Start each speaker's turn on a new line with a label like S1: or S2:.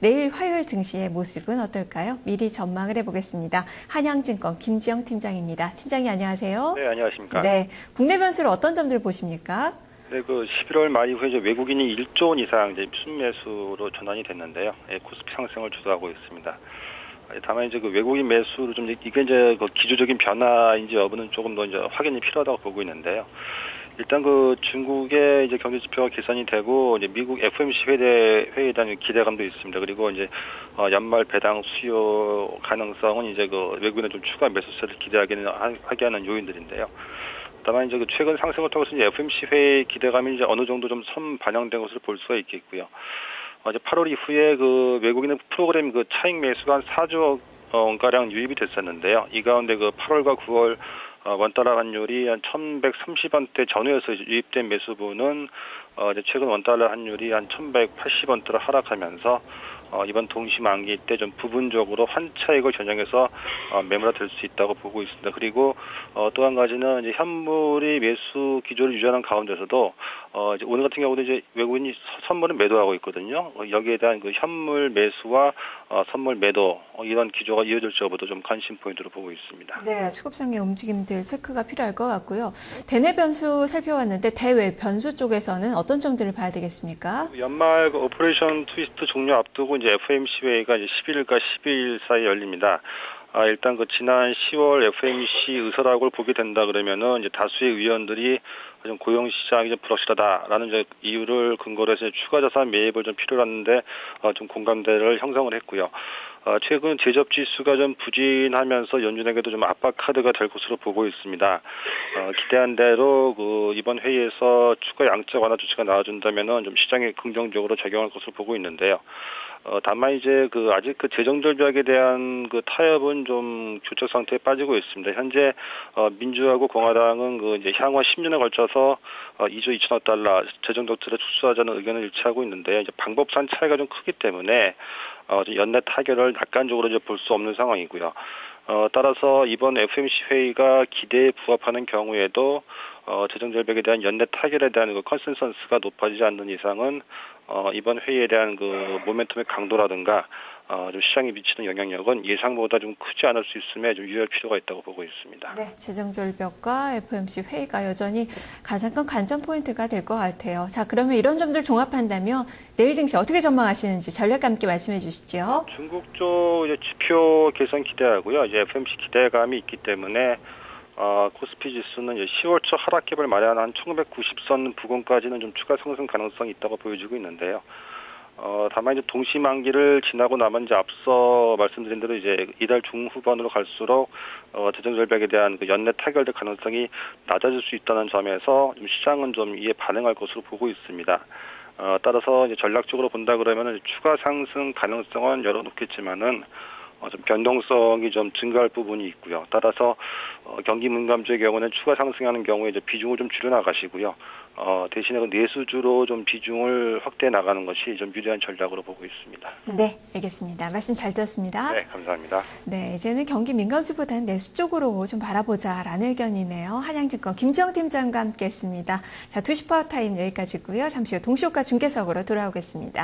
S1: 내일 화요일 증시의 모습은 어떨까요? 미리 전망을 해보겠습니다. 한양증권 김지영 팀장입니다. 팀장님 안녕하세요.
S2: 네, 안녕하십니까.
S1: 네, 국내 변수를 어떤 점들 보십니까?
S2: 네, 11월 말 이후에 이제 외국인이 1조 원 이상 이제 순매수로 전환이 됐는데요. 코스피 상승을 주도하고 있습니다. 다만 이제 외국인 매수로 좀 이게 이제 기조적인 변화인지 여부는 조금 더 이제 확인이 필요하다고 보고 있는데요. 일단 중국의 이제 경제 지표가 개선이 되고 이제 미국 FOMC 회의에 대한 기대감도 있습니다. 그리고 이제 연말 배당 수요 가능성은 이제 외국인의 좀 추가 매수세를 하게 하는 요인들인데요. 다만 이제 최근 상승을 통해서 이제 FOMC 회의 기대감이 이제 어느 정도 좀 반영된 것으로 볼 수가 있겠고요. 이제 8월 이후에 외국인의 프로그램 차익 매수가 한 4조 원가량 유입이 됐었는데요. 이 가운데 8월과 9월 원달러 환율이 한 1130원대 전후에서 유입된 매수분은 이제 최근 원달러 환율이 한 1180원대로 하락하면서 이번 동시 만기 때 좀 부분적으로 환차익을 전형해서 매물화 될 수 있다고 보고 있습니다. 그리고 또 한 가지는 이제 현물이 매수 기조를 유지하는 가운데서도 이제 오늘 같은 경우도 이제 외국인이 선물을 매도하고 있거든요. 여기에 대한 현물 매수와 선물 매도 이런 기조가 이어질지 여부도 좀 관심 포인트로 보고 있습니다.
S1: 네, 수급상의 움직임들 체크가 필요할 것 같고요. 대내 변수 살펴봤는데 대외 변수 쪽에서는 어떤 점들을 봐야 되겠습니까?
S2: 연말 오퍼레이션 트위스트 종료 앞두고 이제 FOMC 회의가 이제 11일과 12일 사이에 열립니다. 일단 지난 10월 FOMC 의서락을 보게 된다 그러면은 이제 다수의 의원들이 좀 고용 시장이 좀 불확실하다라는 이제 이유를 근거로 해서 추가 자산 매입을 좀 필요로 하는데 좀 공감대를 형성을 했고요. 최근 제접 지수가 좀 부진하면서 연준에게도 좀 압박 카드가 될 것으로 보고 있습니다. 기대한 대로 이번 회의에서 추가 양적 완화 조치가 나와준다면은 좀 시장에 긍정적으로 작용할 것으로 보고 있는데요. 다만 이제 아직 재정 절벽에 대한 타협은 좀 교착 상태에 빠지고 있습니다. 현재 민주하고 공화당은 이제 향후 10년에 걸쳐서 2조 2천억 달러 재정 적자를 축소하자는 의견을 일치하고 있는데 이제 방법상 차이가 좀 크기 때문에 연내 타결을 낙관적으로 이제 볼 수 없는 상황이고요. 따라서 이번 FOMC 회의가 기대에 부합하는 경우에도 재정 절벽에 대한 연내 타결에 대한 컨센서스가 높아지지 않는 이상은 이번 회의에 대한 모멘텀의 강도라든가 좀 시장에 미치는 영향력은 예상보다 좀 크지 않을 수 있음에 좀 유의할 필요가 있다고 보고 있습니다.
S1: 네, 재정 절벽과 FOMC 회의가 여전히 가장 큰 관전 포인트가 될 것 같아요. 자, 그러면 이런 점들 종합한다면 내일 증시 어떻게 전망하시는지 전략과 함께 말씀해 주시죠.
S2: 중국 쪽 이제 지표 개선 기대하고요. 이제 FOMC 기대감이 있기 때문에 코스피 지수는 이제 10월 초 하락갭을 마련한 1990선 부근까지는 좀 추가 상승 가능성이 있다고 보여지고 있는데요. 다만 이제 동시 만기를 지나고 나면 이제 앞서 말씀드린 대로 이제 이달 중후반으로 갈수록 재정 절벽에 대한 연내 타결될 가능성이 낮아질 수 있다는 점에서 좀 시장은 좀 이에 반응할 것으로 보고 있습니다. 따라서 이제 전략적으로 본다 그러면은 추가 상승 가능성은 열어놓겠지만은 좀 변동성이 좀 증가할 부분이 있고요. 따라서 경기 민감주의 경우는 추가 상승하는 경우에 이제 비중을 좀 줄여 나가시고요. 대신에 내수주로 좀 비중을 확대해 나가는 것이 좀 유리한 전략으로 보고 있습니다.
S1: 네, 알겠습니다. 말씀 잘 들었습니다.
S2: 네, 감사합니다.
S1: 네, 이제는 경기 민감주보다는 내수 쪽으로 좀 바라보자라는 의견이네요. 한양증권 김지영 팀장과 함께했습니다. 자, 2시 파워타임 여기까지고요. 잠시 후 동시효과 중계석으로 돌아오겠습니다.